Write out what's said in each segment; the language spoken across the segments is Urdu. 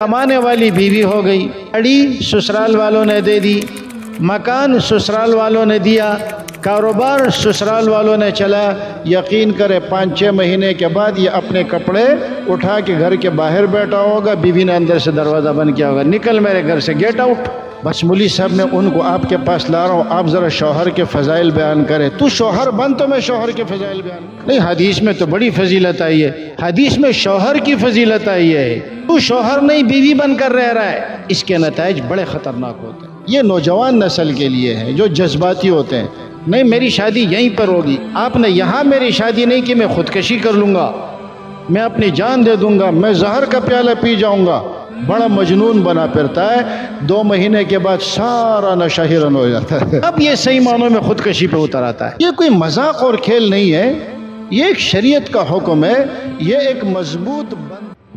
کمانے والی بیوی ہو گئی، گاڑی سسرال والوں نے دے دی، مکان سسرال والوں نے دیا، کاروبار سسرال والوں نے چلا، یقین کرے 5-6 مہینے کے بعد یہ اپنے کپڑے اٹھا کے گھر کے باہر بیٹھا ہوگا، بیوی نے اندر سے دروازہ بند کیا ہوگا، نکل میرے گھر سے، گیٹ آؤٹ۔ بس مولوی صاحب میں ان کو آپ کے پاس لا رہا ہوں، آپ ذرا شوہر کے فضائل بیان کرے۔ تو شوہر بن تو میں شوہر کے فضائل بیان نہیں، حدیث میں تو بڑی فضیلت آئی ہے، حدیث میں شوہر کی فضیلت آئی ہے، تو شوہر نہیں بیوی بن کر رہ رہا ہے، اس کے نتائج بڑے خطرناک ہوتے ہیں۔ یہ نوجوان نسل کے لیے ہے جو جذباتی ہوتے ہیں، نہیں میری شادی یہیں پر ہوگی، آپ نے یہاں میری شادی نہیں کی، میں خودکشی کر لوں گا، میں اپنی جان دے دوں گا، میں زہر کا پیالہ پی جاؤں گا، بڑا مجنون بنا پھرتا ہے، 2 مہینے کے بعد سارا نشہ ہرن ہو جاتا ہے، اب یہ صحیح معنوں میں خودکشی پہ اتر آتا ہے۔ یہ کوئی مذاق اور کھیل نہیں ہے، یہ ایک شریعت کا حکم ہے، یہ ایک مضبوط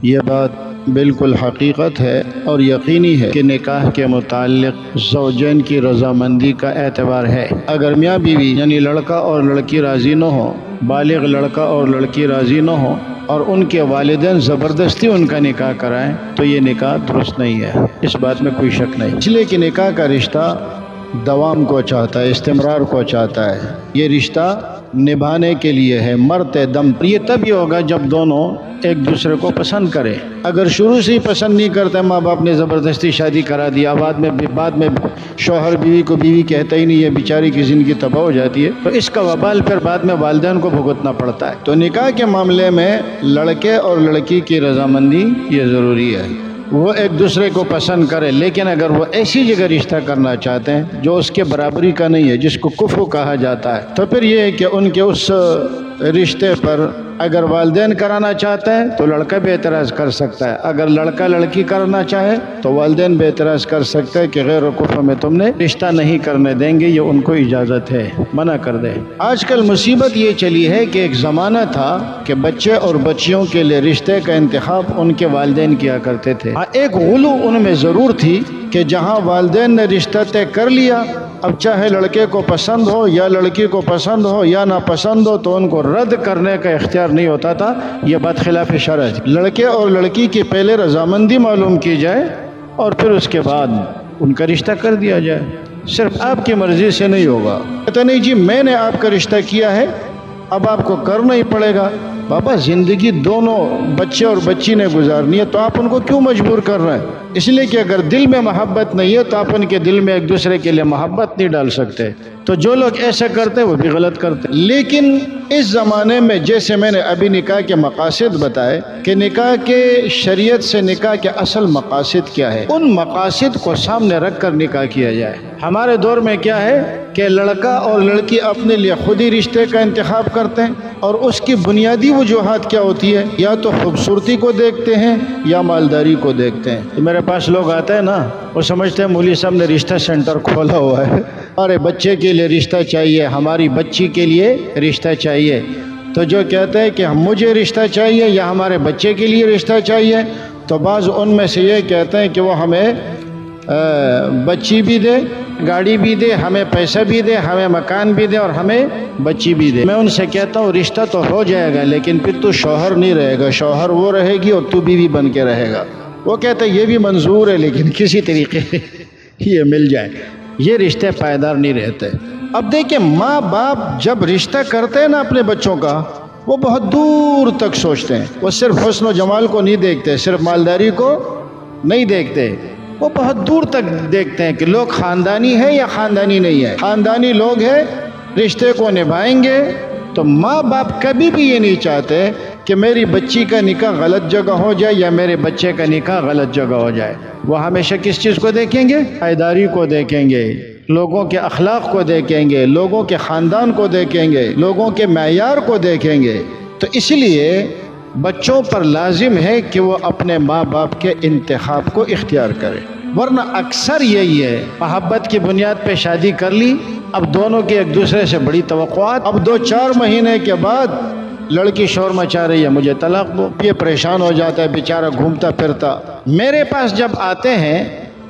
یہ بات بالکل حقیقت ہے اور یقینی ہے کہ نکاح کے متعلق زوجین کی رضامندی کا اعتبار ہے۔ اگر میاں بیوی یعنی لڑکا اور لڑکی راضی نہ ہو، بالغ لڑکا اور لڑکی راضی نہ ہو اور ان کے والدین زبردستی ان کا نکاح کرائیں تو یہ نکاح درست نہیں ہے، اس بات میں کوئی شک نہیں، اس لیے کہ نکاح کا رشتہ دوام کو چاہتا ہے، استمرار کو چاہتا ہے، یہ رشتہ نبھانے کے لیے ہے، مرتے دم۔ یہ تب ہی ہوگا جب دونوں ایک دوسرے کو پسند کرے، اگر شروع سے ہی پسند نہیں کرتے، ماں باپ نے زبردستی شادی کرا دیا، بعد میں شوہر بیوی کو بیوی کہتا ہی نہیں ہے، بیچاری کی زندگی تباہ ہو جاتی ہے، تو اس کا وبال پھر بعد میں والدین کو بھگتنا پڑتا ہے۔ تو نکاح کے معاملے میں لڑکے اور لڑکی کی رضامندی یہ ضروری ہے، وہ ایک دوسرے کو پسند کرے، لیکن اگر وہ ایسی جگہ رشتہ کرنا چاہتے ہیں جو اس کے برابری کا نہیں ہے، جس کو کفو کہا جاتا ہے، تو پھر یہ ہے کہ ان کے اس رشتے پر اگر والدین کرانا چاہتے ہیں تو لڑکا بھی اعتراض کر سکتا ہے، اگر لڑکا لڑکی کرنا چاہے تو والدین بھی اعتراض کر سکتے ہیں کہ غیر کفو میں تم نے رشتہ نہیں کرنے دیں گے، یہ ان کو اجازت ہے، منع کر دے۔ آج کل مصیبت یہ چلی ہے کہ ایک زمانہ تھا کہ بچے اور بچیوں کے لیے رشتے کا انتخاب ان کے والدین کیا کرتے تھے، ایک غلو ان میں ضرور تھی کہ جہاں والدین نے رشتہ طے کر لیا، اب چاہے لڑکے کو پسند ہو یا لڑکی کو پسند ہو یا نہ پسند ہو تو ان کو رد کرنے کا اختیار نہیں ہوتا تھا، یہ بات خلاف شرع ہے۔ لڑکے اور لڑکی کی پہلے رضامندی معلوم کی جائے اور پھر اس کے بعد ان کا رشتہ کر دیا جائے، صرف آپ کی مرضی سے نہیں ہوگا، کہتا نہیں جی میں نے آپ کا رشتہ کیا ہے اب آپ کو کرنا ہی پڑے گا۔ بابا زندگی دونوں بچے اور بچی نے گزارنی ہے، تو آپ ان کو کیوں مجبور کر رہے ہیں؟ اس لیے کہ اگر دل میں محبت نہیں ہے تو آپ ان کے دل میں ایک دوسرے کے لیے محبت نہیں ڈال سکتے، تو جو لوگ ایسا کرتے وہ بھی غلط کرتے۔ لیکن اس زمانے میں جیسے میں نے ابھی نکاح کے مقاصد بتائے کہ نکاح کے شریعت سے نکاح کے اصل مقاصد کیا ہے، ان مقاصد کو سامنے رکھ کر نکاح کیا جائے۔ ہمارے دور میں کیا ہے کہ لڑکا اور لڑکی اپنے لیے خود ہی رشتے کا انتخاب کرتے ہیں، اور اس کی بنیادی وجوہات کیا ہوتی ہے، یا تو خوبصورتی کو دیکھتے ہیں یا مالداری کو دیکھتے ہیں۔ تو میرے پاس لوگ آتے ہیں نا، وہ سمجھتے ہیں مولوی صاحب نے رشتہ سینٹر کھولا ہوا ہے، ارے بچے کے لیے رشتہ چاہیے، ہماری بچی کے لیے رشتہ چاہیے، تو جو کہتے ہیں کہ مجھے رشتہ چاہیے یا ہمارے بچے کے لیے رشتہ چاہیے، تو بعض ان میں سے یہ کہتے ہیں کہ وہ ہمیں بچی بھی دے، گاڑی بھی دے، ہمیں پیسہ بھی دے، ہمیں مکان بھی دے اور ہمیں بچی بھی دے۔ میں ان سے کہتا ہوں رشتہ تو ہو جائے گا لیکن پھر تو شوہر نہیں رہے گا، شوہر وہ رہے گی اور تو بیوی بن کے رہے گا۔ وہ کہتے ہیں یہ بھی منظور ہے لیکن کسی طریقے یہ مل جائے، یہ رشتے پائیدار نہیں رہتے۔ اب دیکھیں ماں باپ جب رشتہ کرتے ہیں نا اپنے بچوں کا، وہ بہت دور تک سوچتے ہیں، وہ صرف حسن و جمال کو نہیں دیکھتے، صرف مالداری کو نہیں دیکھتے، وہ بہت دور تک دیکھتے ہیں کہ لوگ خاندانی ہے یا خاندانی نہیں ہے۔ خاندانی لوگ ہیں رشتے کو نبھائیں گے، تو ماں باپ کبھی بھی یہ نہیں چاہتے کہ میری بچی کا نکاح غلط جگہ ہو جائے یا میرے بچے کا نکاح غلط جگہ ہو جائے۔ وہ ہمیشہ کس چیز کو دیکھیں گے؟ پائیداری کو دیکھیں گے، لوگوں کے اخلاق کو دیکھیں گے، لوگوں کے خاندان کو دیکھیں گے، لوگوں کے معیار کو دیکھیں گے۔ تو اس لیے بچوں پر لازم ہے کہ وہ اپنے ماں باپ کے انتخاب کو اختیار کرے، ورنہ اکثر یہی ہے محبت کی بنیاد پہ شادی کر لی، اب دونوں کی ایک دوسرے سے بڑی توقعات، اب 2-4 مہینے کے بعد لڑکی شور مچا رہی ہے مجھے طلاق دو، یہ پریشان ہو جاتا ہے بیچارہ گھومتا پھرتا۔ میرے پاس جب آتے ہیں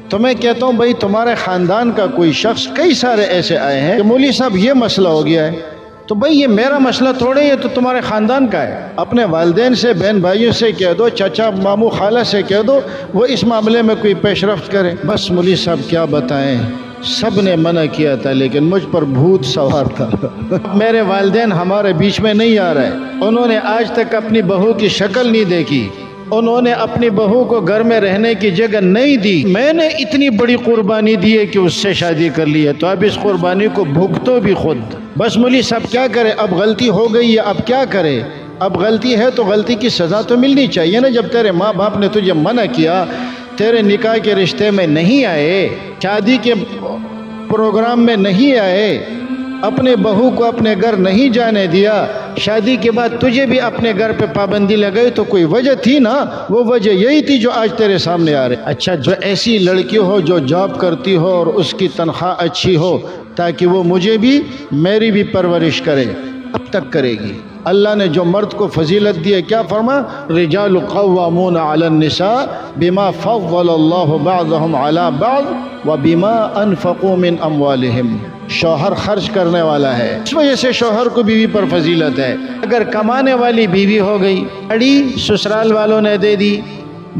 تو میں کہتا ہوں بھائی تمہارے خاندان کا کوئی شخص، کئی سارے ایسے آئے ہیں کہ مولوی صاحب یہ مسئلہ ہو گیا ہے، تو بھئی یہ میرا مسئلہ تھوڑے، یہ تو تمہارے خاندان کا ہے. اپنے والدین سے، بہن بھائیوں سے کہہ دو، چچا ماموں خالہ سے کہہ دو وہ اس معاملے میں کوئی پیش رفت کرے. بس مولوی صاحب کیا بتائیں، سب نے منع کیا تھا لیکن مجھ پر بھوت سوار تھا. میرے والدین ہمارے بیچ میں نہیں آ رہے، انہوں نے آج تک اپنی بہو کی شکل نہیں دیکھی، انہوں نے اپنی بہو کو گھر میں رہنے کی جگہ نہیں دی. میں نے اتنی بڑی قربانی دی ہے کہ اس سے شادی کر لی ہے، تو اب اس قربانی کو بھگتو بھی خود. بس مولوی صاحب کیا کرے، اب غلطی ہو گئی ہے، اب کیا کرے؟ اب غلطی ہے تو غلطی کی سزا تو ملنی چاہیے نا. جب تیرے ماں باپ نے تجھے منع کیا، تیرے نکاح کے رشتے میں نہیں آئے، شادی کے پروگرام میں نہیں آئے، اپنے بہو کو اپنے گھر نہیں جانے دیا، شادی کے بعد تجھے بھی اپنے گھر پہ پابندی لگائی، تو کوئی وجہ تھی نا. وہ وجہ یہی تھی جو آج تیرے سامنے آ رہے. اچھا، جو ایسی لڑکی ہو جو جاب کرتی ہو اور اس کی تنخواہ اچھی ہو تاکہ وہ مجھے بھی، میری بھی پرورش کرے، اب تک کرے گی. اللہ نے جو مرد کو فضیلت دی ہے کیا فرما؟ رجال قوامون علی النساء بما فضل اللہ بعضهم علی بعض وبما انفقوا من اموالهم. شوہر خرچ کرنے والا ہے، اس وجہ سے شوہر کو بیوی پر فضیلت ہے. اگر کمانے والی بیوی ہو گئی، گاڑی سسرال والوں نے دے دی،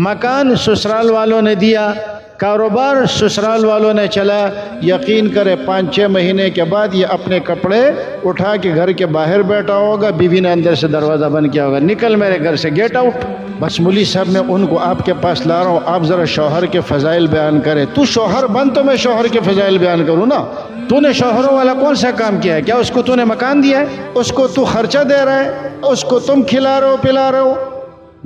مکان سسرال والوں نے دیا، کاروبار سسرال والوں نے چلا، یقین کرے 5-6 مہینے کے بعد یہ اپنے کپڑے اٹھا کے گھر کے باہر بیٹھا ہوگا، بیوی نے اندر سے دروازہ بند کیا ہوگا، نکل میرے گھر سے، گیٹ آؤٹ. بس مولوی صاحب میں ان کو آپ کے پاس لا رہا ہوں، آپ ذرا شوہر کے فضائل بیان کریں. تو شوہر بن تو میں شوہر کے فضائل بیان کروں نا. تو نے شوہروں والا کون سا کام کیا ہے؟ کیا اس کو تو نے مکان دیا ہے؟ اس کو تو خرچہ دے رہا ہے؟ اس کو تم کھلا رہے ہو پلا رہے ہو؟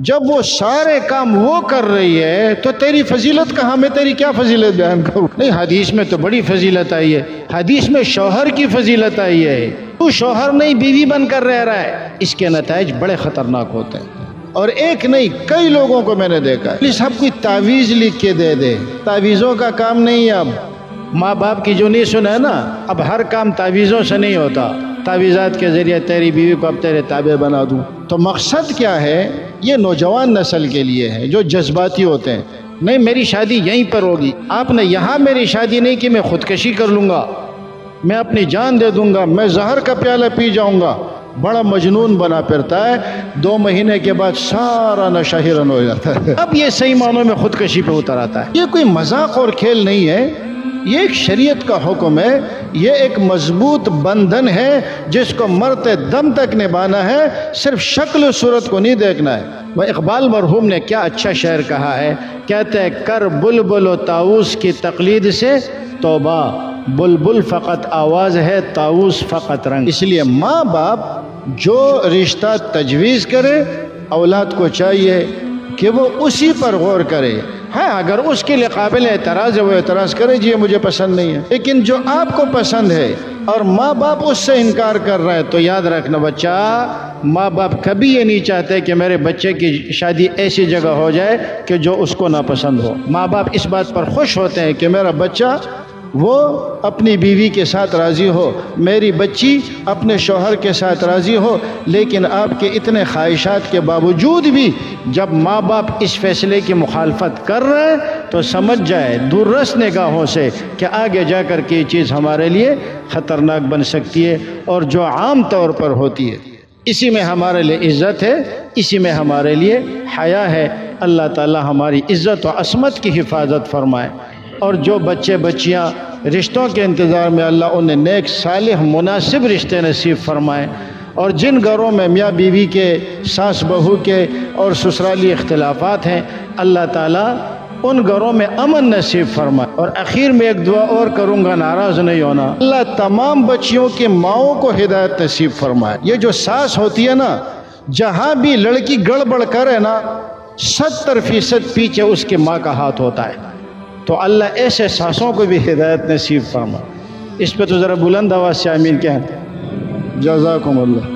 جب وہ سارے کام وہ کر رہی ہے تو تیری فضیلت کہاں؟ میں تیری کیا فضیلت بیان کروں؟ نہیں، حدیث میں تو بڑی فضیلت آئی ہے، حدیث میں شوہر کی فضیلت آئی ہے. تو شوہر نہیں بیوی بن کر رہ رہا ہے، اس کے نتائج بڑے خطرناک ہوتے ہیں. اور ایک نہیں، کئی لوگوں کو میں نے دیکھا ہے، سب کوئی تعویذ لکھ کے دے دے. تعویذوں کا کام نہیں ہے. اب ماں باپ کی جو نہیں سنا ہے نا، اب ہر کام تعویذوں سے نہیں ہوتا. تعویذات کے ذریعے تیری بیوی کو اب تیرے تابع بنا دوں. تو مقصد کیا ہے؟ یہ نوجوان نسل کے لیے ہے جو جذباتی ہوتے ہیں. نہیں، میری شادی یہیں پر ہوگی، آپ نے یہاں میری شادی نہیں کی، میں خودکشی کر لوں گا، میں اپنی جان دے دوں گا، میں زہر کا پیالہ پی جاؤں گا. بڑا مجنون بنا پھرتا ہے، 2 مہینے کے بعد سارا نشہ ہرن ہو جاتا ہے. اب یہ صحیح معنوں میں خودکشی پہ اتر آتا ہے. یہ کوئی مذاق اور کھیل نہیں ہے، یہ ایک شریعت کا حکم ہے، یہ ایک مضبوط بندھن ہے جس کو مرتے دم تک نبھانا ہے، صرف شکل و صورت کو نہیں دیکھنا ہے. وہ اقبال مرحوم نے کیا اچھا شعر کہا ہے، کہتے ہیں کر بلبل و طاؤس کی تقلید سے توبہ، بلبل فقط آواز ہے، طاؤس فقط رنگ. اس لیے ماں باپ جو رشتہ تجویز کرے، اولاد کو چاہیے کہ وہ اسی پر غور کرے. ہاں، اگر اس کے لیے قابل اعتراض ہے وہ اعتراض کرے، جی یہ مجھے پسند نہیں ہے. لیکن جو آپ کو پسند ہے اور ماں باپ اس سے انکار کر رہا ہے، تو یاد رکھنا بچہ، ماں باپ کبھی یہ نہیں چاہتے کہ میرے بچے کی شادی ایسی جگہ ہو جائے کہ جو اس کو ناپسند ہو. ماں باپ اس بات پر خوش ہوتے ہیں کہ میرا بچہ وہ اپنی بیوی کے ساتھ راضی ہو، میری بچی اپنے شوہر کے ساتھ راضی ہو. لیکن آپ کے اتنے خواہشات کے باوجود بھی جب ماں باپ اس فیصلے کی مخالفت کر رہے ہیں تو سمجھ جائے دور رس نگاہوں سے کہ آگے جا کر کے یہ چیز ہمارے لیے خطرناک بن سکتی ہے، اور جو عام طور پر ہوتی ہے. اسی میں ہمارے لیے عزت ہے، اسی میں ہمارے لیے حیا ہے. اللہ تعالی ہماری عزت و عصمت کی حفاظت فرمائے. اور جو بچے بچیاں رشتوں کے انتظار میں، اللہ انہیں نیک صالح مناسب رشتے نصیب فرمائے. اور جن گھروں میں میاں بیوی کے، ساس بہو کے اور سسرالی اختلافات ہیں، اللہ تعالیٰ ان گھروں میں امن نصیب فرمائے. اور اخیر میں ایک دعا اور کروں گا، ناراض نہیں ہونا، اللہ تمام بچیوں کی ماؤں کو ہدایت نصیب فرمائے. یہ جو ساس ہوتی ہے نا، جہاں بھی لڑکی گڑبڑ کرے نا، 70% پیچھے اس کی ماں کا ہاتھ ہوتا ہے. تو اللہ ایسے ساسوں کو بھی ہدایت نصیب فرمائے. اس پہ تو ذرا بلند آواز سے آمین کہیں. جزاکم اللہ.